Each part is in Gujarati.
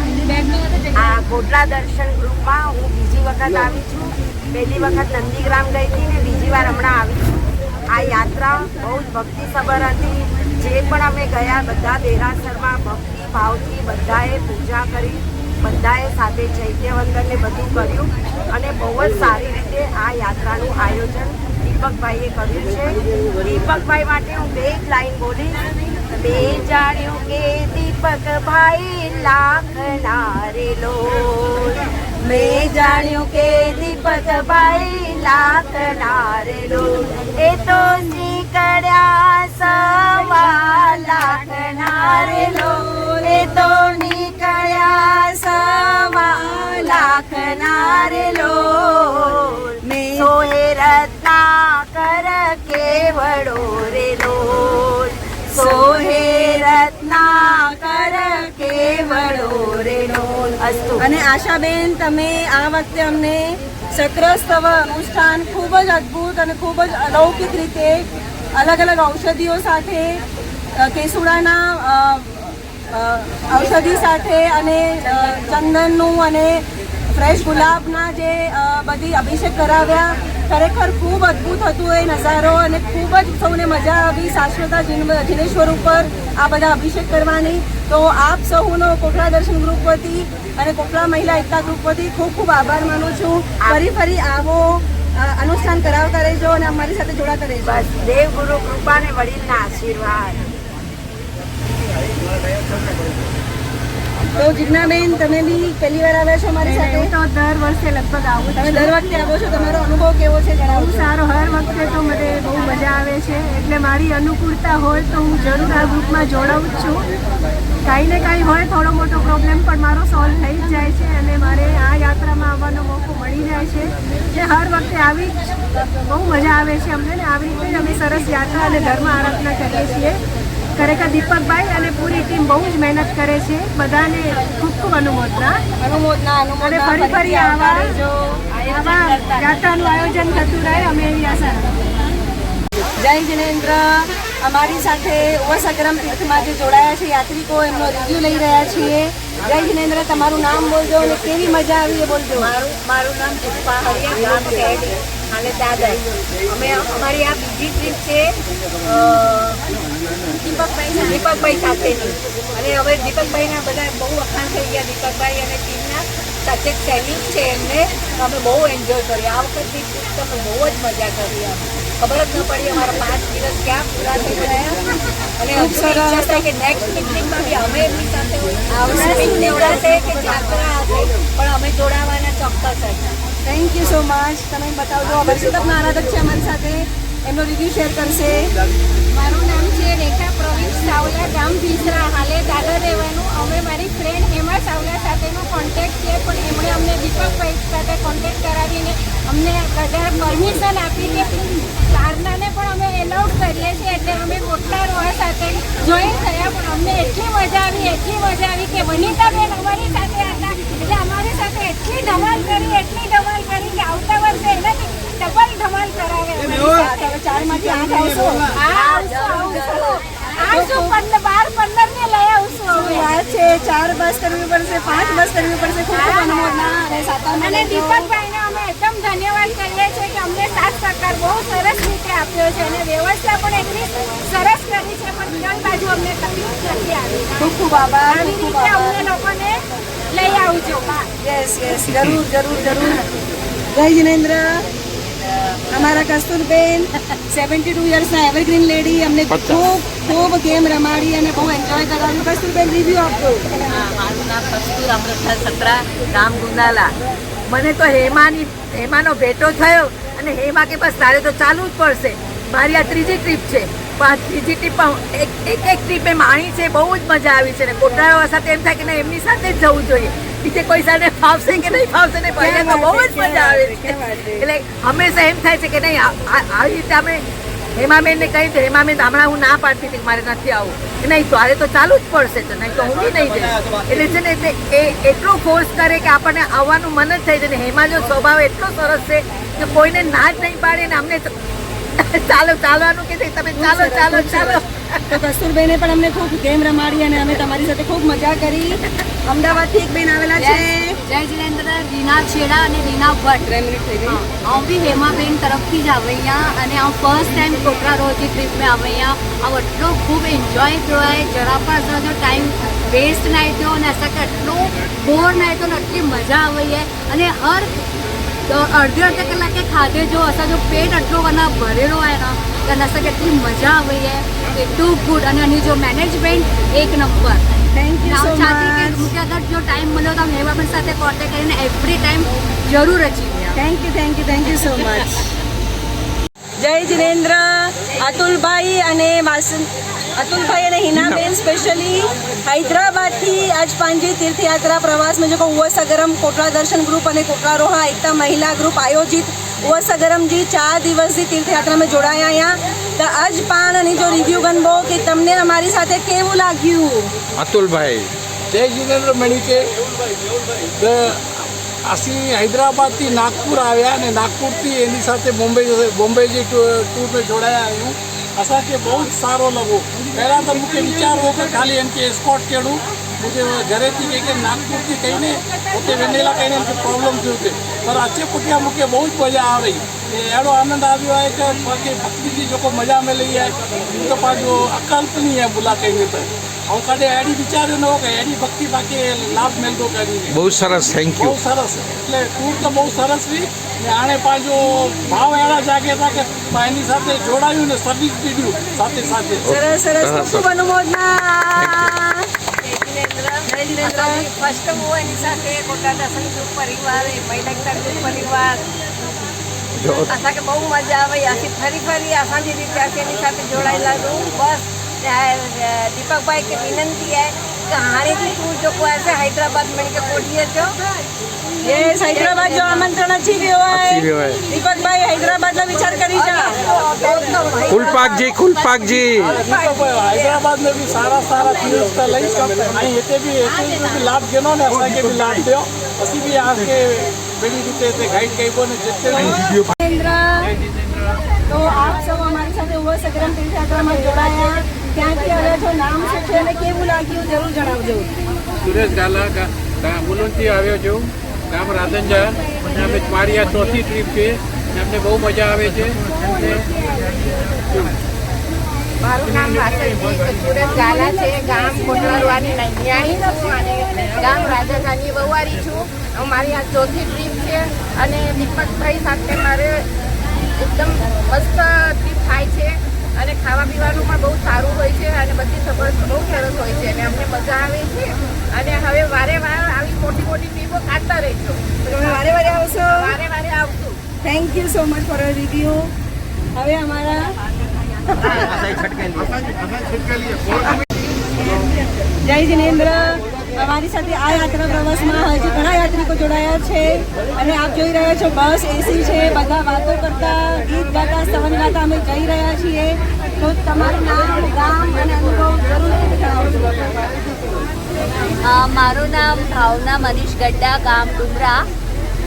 જિનેન્દ્ર। આ કોટલા દર્શન ગ્રુપમાં હું બીજી વખત આવી છું। પહેલી વખત નંદીગ્રામ ગઈ હતી ને બીજી વાર હમણાં આવી છું। આ યાત્રા બહુ જ ભક્તિસભર હતી। જે પણ અમે ગયા બધા દેરાસરમાં ભક્તિ ભાવથી બધાએ પૂજા કરી, બધાએ સાથે ચૈત્યવંદન ને બધું કર્યું અને બહુ જ સારી રીતે આ યાત્રાનું આયોજન દીપકભાઈએ કર્યું છે। દીપકભાઈ માટે હું બે જ લાઈન બોલીશ। બે જાણ્યું કે દીપકભાઈ લાખના રે લોલ, મેં જાણ્યું કે દીપકભાઈ લાખના રે લોલ, એ તો નીકળ્યા સવા લાખના રે લોલ, એ તો નીકળ્યા સવા લાખના રે લોલ, સોહે રત્નાકર કેવડો રે લોલ, સોહે રત્નાકર કેવડો રે લોલ। અસ્તુ। અને આશાબેન, તમે આ વખતે અમને ચક્રસ્તવ અનુષ્ઠાન ખૂબ જ અદ્ભુત અને ખૂબ જ અલૌકિક રીતે અલગ અલગ ઔષધિઓ સાથે, કેસુડાના ઔષધિ સાથે અને ચંદનનું અને ફ્રેશ ગુલાબના જે બધી અભિષેક કરાવ્યા, ખરેખર ખૂબ અદ્ભુત હતું એ નજારો અને ખૂબ જ સૌને મજા આવી શાશ્વતા જિનેશ્વર ઉપર આ બધા અભિષેક કરવાની। તો આપ સૌનો કોટલા દર્શન ગ્રુપ વતી અને કોટલા મહિલા એકતા ગ્રુપ વતી ખૂબ ખૂબ આભાર માનું છું। ફરી આવો, અનુષ્ઠાન કરાવતા રહેજો અને અમારી સાથે જોડાતા રહેજો। બસ દેવ ગુરુ કૃપા ને વડીલના આશીર્વાદ। તો જીજ્ઞાબેન, તમે બી પહેલી વાર આવ્યા છો અમારી સાથે? હું તો દર વર્ષે લગભગ આવું તમે દર વખતે આવો છો, તમારો અનુભવ કેવો છે જણાવો? બહુ સારો, હર વખતે તો મને બહુ મજા આવે છે। એટલે મારી અનુકૂળતા હોય તો હું જરૂર આ ગ્રુપમાં જોડાવું જ છું। કાંઈ ને કાંઈ હોય, થોડો મોટો પ્રોબ્લેમ પણ મારો સોલ્વ થઈ જ જાય છે અને મારે આ યાત્રામાં આવવાનો મોકો મળી જાય છે, જે હર વખતે આવી બહુ મજા આવે છે અમને ને આવી રીતે જ અમે સરસ યાત્રા અને ધર્મ આરાધના કરીએ છીએ। ખરેખર દીપકભાઈ અને પૂરી ટીમ બહુ જ મહેનત કરે છે। બધાને ખૂબ ખૂબ અનુમોદના અને ફરી આવા યાત્રાનું આયોજન થતું રહે, અમે એવી આશા રાખીએ। જય જિનેન્દ્ર। અમારી સાથે ઓવસગ્રમ તીર્થમાં જે જોડાયા છે યાત્રિકો, એમનો રિવ્યુ લઈ રહ્યા છીએ। જય જિનેન્દ્ર, તમારું નામ બોલજો અને કેવી મજા આવી એ બોલજો। મારું નામ પુષ્પા હરિયા, ગામ કેડી અને દાદર। અમે અમારી આ બીજી ટ્રીપ છે દીપકભાઈ સાથેની, અને હવે દીપકભાઈના બધા બહુ વખાણ થઈ ગયા। દીપકભાઈ અને ટીમના સાથે સૈનિક છે એમને અમે બહુ એન્જોય કરી। આ વખતની ટ્રીપ તો અમે બહુ જ મજા કરી। ખબર જ ન પડી અમારા 5 દિવસ ક્યાં પૂરા થઈ ગયા અને ખૂબ સરસ છે કે નેક્સ્ટ પિકનિકમાં બી અમે એમની સાથે પિકનિક હશે કે યાત્રા હશે પણ અમે જોડાવાના ચોક્કસ હતા। Thank you so much. તમે બતાવજો, હર્ષિતકના આરાધક છે અમારી સાથે, એમનો રિવ્યુ શેર કરશે। મારું નામ છે રેખા પ્રવીણ સાવલા, ગામ ભીસરા, હાલે દાદર રહેવાનું। અમે મારી ફ્રેન્ડ હેમા સાવલા સાથેનો કોન્ટેક્ટ છે, પણ એમણે અમને દીપકભાઈ સાથે કોન્ટેક્ટ કરાવીને અમને બધા પરમિશન આપી કે સારનાને પણ અમે એલાઉડ કરીએ છીએ, એટલે અમે કોટલા રોહા સાથે જોઈન થયા। પણ અમને એટલી મજા આવી કે વનિતાબેન અમારી સાથે હતા, એટલે અમારી સાથે એટલી ધમાલ કરી કે આવતા વર્ષે એનાથી ડબલ ધમાલ કરાવે। 4માંથી 8 આવશો? આવશું 12-15 ને લઈ આવશું। શું વાત છે! 4 બસ કરવી પડશે, 5 બસ કરવી પડશે। ખૂબ ખૂબ અનુમોદના અને સાતમ અને દીપકભાઈને અમે એકદમ ધન્યવાદ કહીએ છીએ કે અમને સાથ સહકાર બહુ સરસ રીતે આપ્યો છે અને વ્યવસ્થા પણ એટલી સરસ કરી છે, પણ ત્રણ બાજુ અમને તકલીફ નથી આવી। ખૂબ ખૂબ આભાર। આવી રીતે અમને લોકોને લઈ આવજો। યસ જરૂર। જય જિનેન્દ્ર। અમારા કસ્તુરબેન 72 યર્સના એવરગ્રીન લેડી, અમને ખૂબ ગેમ રમાડી અને બહુ એન્જોય કરાવ્યું। કસ્તુરબેન, રિવ્યુ આપજો। મારું નામ કસ્તુર અમૃતલાલ સત્રા, ગામ ગુંદાલા। મને તો હેમાનો ભેટો થયો અને હેમા કે બસ તારે તો ચાલવું જ પડશે। મારી આ ત્રીજી ટ્રીપ છે, પણ આ ત્રીજી ટ્રીપમાં એક ટ્રીપે માણી છે, બહુ જ મજા આવી છે ને કોટરાળા સાથે એમ થાય કે ના એમની સાથે જ જવું જોઈએ, બીજે કોઈ સાથે ફાવશે કે નહીં ફાવશે ને, પહેલે તો બહુ જ મજા આવે છે। એટલે હંમેશા એમ થાય છે કે નહીં આવી રીતે અમે હેમાબેનને કહી તો હેમાબેન હમણાં હું ના પાડતી હતી કે મારે નથી આવવું, નહીં તારે તો ચાલુ જ પડશે, તો નહીં તો હું બી નહીં જઈશ। એટલે છે ને એટલે એ એટલો ફોર્સ કરે કે આપણને આવવાનું મન જ થઈ જાય। હેમા જો સ્વભાવ એટલો સરસ છે કે કોઈને ના જ નહીં પાડે ને અમને ચાલો ચાલવાનું કે તમે ચાલો ચાલો ચાલો. તો કસ્તુરબેને પણ અમને ખૂબ ગેમ રમાડી અને અમે તમારી સાથે ખૂબ મજા કરી. અમદાવાદથી એક બેન આવેલા છે. જય જિનેન્દ્ર, રીના છેડા અને રીના ભટ્ટ. 3 મિનિટ થઈ ગઈ. હું બી હેમાબેન તરફથી જ આવે અહીંયા અને હું ફર્સ્ટ ટાઈમ કોકરા રોજી ટ્રીપ में આવે અહીંયા. આ એટલો ખૂબ એન્જॉय થયો है. जरा पर असां जो टाइम वेस्ट नहीं थियो અને असांखे એટલું बोर नहीं थियो ને એટલી મજા આવી है અને हर અડધી કલાકે ખાધે જો અસાंजो पेट એટલો વના ભરેલો आहे ना અને અસાंखे એટલી મજા આવી है. એટલું ગુડ અને એની જો મેનેજમેન્ટ એક નંબર. થેન્ક યુ સો ચાહતી કે મચ. મુકે અગર જો ટાઈમ મળ્યો તો હેમાબેન સાથે કોન્ટેક્ટ કરીને એવરી ટાઈમ જરૂર અચીવ્યા. Thank you so much. જય જિનેન્દ્ર. અતુલભાઈ અને अतुल અને હિનાબેન સ્પેશિયલી હૈદરાબાદથી आज पंहिंजी तीर्थयात्रा प्रवास में जेको उहा सगरम कोटड़ा दर्शन ग्रुप અને कोटड़ा रोहा एकता महिला ग्रुप आयोजित उहा सगरम जी 4 દિવસની તીર્થયાત્રા में જોડાયા અહીંયા. તો આજ પાણની જો રિવ્યુ ગણવો કે તમને અમારી સાથે કેવું લાગ્યું? અતુલભાઈ જય જિનેન્દ્ર મણિકે ਅਸੀਂ હૈદરાબાદથી નાગપુર આવ્યા અને નાગપુરથી એની સાથે બોમ્બે જે ટૂરમાં જોડાયા આવ્યું. असांखे बहुत सारो लॻो. पहिरां त मूंखे वीचार हो कि ख़ाली इनके एस्कॉट कहिड़ो मुझे घरे थी कंहिंखे नागपुर थी कई ने हुते वञे लाइ कई मूंखे प्रॉब्लम थियो हुते पर अचे पुठियां मूंखे बहुत मज़ा आ रही. अहिड़ो आनंद आयो आहे कि बाक़ी भक्ति जी जेको मज़ा मिली आहे उहो त पंहिंजो अकल्पनीय आहे बुला कई त ऐं कॾहिं अहिड़ी वीचारियो न हो कि अहिड़ी भक्ति बाक़ी लाभ मिलंदो कॾहिं. બહુ સરસ, થેન્ક બહુ યુ. સરસ. એટલે ટૂર તો બહુ સરસ રહી ને હાणे पंहिंजो ભાવ અહેड़ा જાગે था કે એની સાથે જોડાયું ને સર્વિસ દીધું સાથે સાથે. સરસ સરસ. ખૂબ અનુમોદના. જય જિનેન્દ્ર. ફર્સ્ટ હું એની સાથે કોટા દર્શન ગ્રુપ પરિવાર મહિલા એકતા ગ્રુપ પરિવાર અસાંखे બહુ મજા આવે. અસી ફરી અસાंजी રીતે असीं એની સાથે જોડાયેલા रहूं. बस दीपक भाई खे विनंती आहे कि हाणे बि टूर जेको आहे से हैदराबाद में के कोठीअ जो યસ, હૈદરાબાદ જો આમંત્રણ અચી ગયો અચી ગયો હોય. હોય. દીપકભાઈ હૈદરાબાદનો વિચાર કરી જા. કુલપાકજી हैदराबाद में भी सारा तीर्थ स्थल है. ऐं हिते भी लाभ ॾिनो ने असांखे बि लाभ ॾियो. असीं बि आके अहिड़ी રીતે हिते गाइड कइबो ने जिते જિનેન્દ્ર. તો આપ સૌ અમારી સાથે ઉવા સગરમ તીર્થયાત્રામાં જોડાયા. ક્યાંથી આવ્યા છો, નામ શું છે અને કેવું લાગ્યું જરૂર જણાવજો. સુરેશ ગાલા મુલુંડથી આવ્યો છું, ગામ રાધંજા. અને અમે મારી આ ચોથી ટ્રીપ છે અને અમને બહુ મજા આવે છે. મારું નામ વાસણજી સુરેશ ગાલા છે. ગામ કોટવારવાની નૈયાણી અને ગામ રાજાધાની વવારી છું. મારી આ ચોથી ટ્રીપ છે અને દીપકભાઈ સાથે મારે એકદમ મસ્ત ટ્રીપ થાય છે અને ખાવા પીવાનું પણ બહુ સારું હોય છે અને બધી સગવડ બહુ સરસ હોય છે અને અમને મજા આવે છે અને હવે વારે વાર આવી મોટી ટ્રીપો કાઢતા રહીશું. તમે વારે વારે આવશો. વારે આવશું. Thank you so much for review. હવે અમારા જય જિનેન્દ્ર. અમારી સાથે આ યાત્રા પ્રવાસમાં હજી ઘણા યાત્રિકો જોડાયા છે અને આપ જોઈ રહ્યા છો બસ એસી છે. બધા વાતો કરતા, ગીત ગાતા, સવન ગાતા અમે જઈ રહ્યા છીએ. તો તમારું નામ, ગામ અને અનુભવ જરૂર જણાવજો. મારું નામ ભાવના મનીષ ગડ્ડા, ગામ ડુમરા.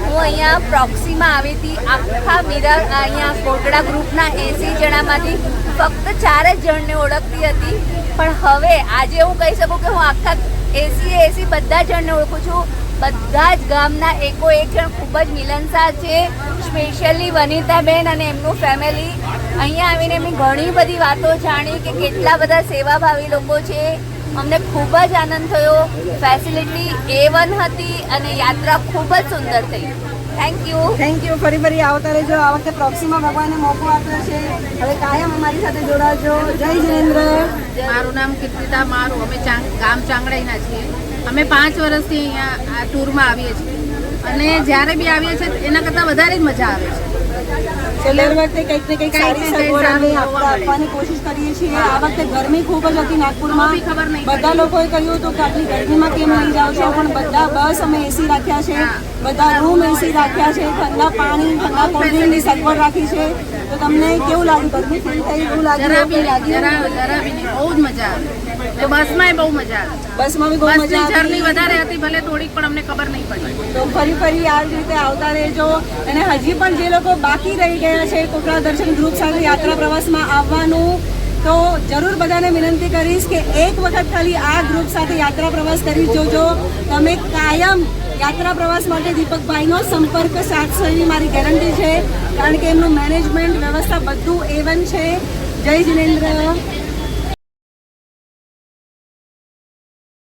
હું અહીંયા પ્રોક્સીમાં આવી હતી. આખા મિરર અહીંયા કોટડા ગ્રુપના 80 જણામાંથી ફક્ત 4 જ જણને ઓળખતી હતી. પણ હવે આજે હું કહી શકું કે હું આખા 80 બધા જણને ઓળખું છું. બધા જ ગામના એકો એક જણ ખૂબ જ મિલનસાર છે. સ્પેશિયલી વનિતાબેન અને એમનું ફેમિલી. અહીંયા આવીને એમની ઘણી બધી વાતો જાણી કે કેટલા બધા સેવાભાવી લોકો છે. અમને ખૂબ જ આનંદ થયો. ફેસિલિટી A1 હતી અને યાત્રા ખૂબ જ સુંદર થઈ. Thank you. ફરી આવતા રહેજો. આ વખતે પ્રોક્સીમાં ભગવાને મોકો આપ્યો છે. હવે કાયમ અમારી સાથે જોડાજો. જય જિનેન્દ્ર. મારું નામ કીર્તિતા મારું. અમે ગામ ચાંગડાઈના છીએ. અમે 5 વર્ષથી અહીંયા આ ટૂરમાં આવીએ છીએ અને જ્યારે બી આવીએ છીએ એના કરતાં વધારે જ મજા આવે છે. દર વખતે કંઈક ને કંઈક સારી સગવડ અમે આપવાની કોશિશ કરીએ છીએ. આ વખતે ગરમી ખૂબ જ હતી નાગપુરમાં. બધા લોકોએ કહ્યું હતું કે આટલી ગરમીમાં કેમ લઈ જાઓ છો, પણ બધા બસ અમે એસી રાખ્યા છે, બધા રૂમ એસી રાખ્યા છે, ઠંડા પાણી, ઠંડા કોલ્ડ્રિંકની સગવડ રાખી છે. તો તમને કેવું લાગ્યું? ગરમી ફીલ થઈ એવું જરા બી લાગ્યું? નહીં, બહુ જ મજા આવે. તો બસમાં બહુ મજા આવી. બસમાં બી બહુ મજા બસની જર્ની આવી. વધારે હતી, ભલે થોડીક પણ અમને ખબર નહીં પડી. તો ફરી આ જ રીતે આવતા રહેજો. અને હજી પણ જે લોકો બાકી રહી ગયા છે કોટડા દર્શન ગ્રુપ સાથે યાત્રા પ્રવાસમાં આવવાનું, તો જરૂર બધાને વિનંતી કરીશ કે એક વખત ખાલી આ ગ્રુપ સાથે યાત્રા પ્રવાસ કરી જોજો. તમે કાયમ યાત્રા પ્રવાસ માટે દીપકભાઈનો સંપર્ક સાધશો એવી મારી ગેરંટી છે, કારણ કે એમનું મેનેજમેન્ટ વ્યવસ્થા બધું A1 છે. જય જિનેન્દ્ર.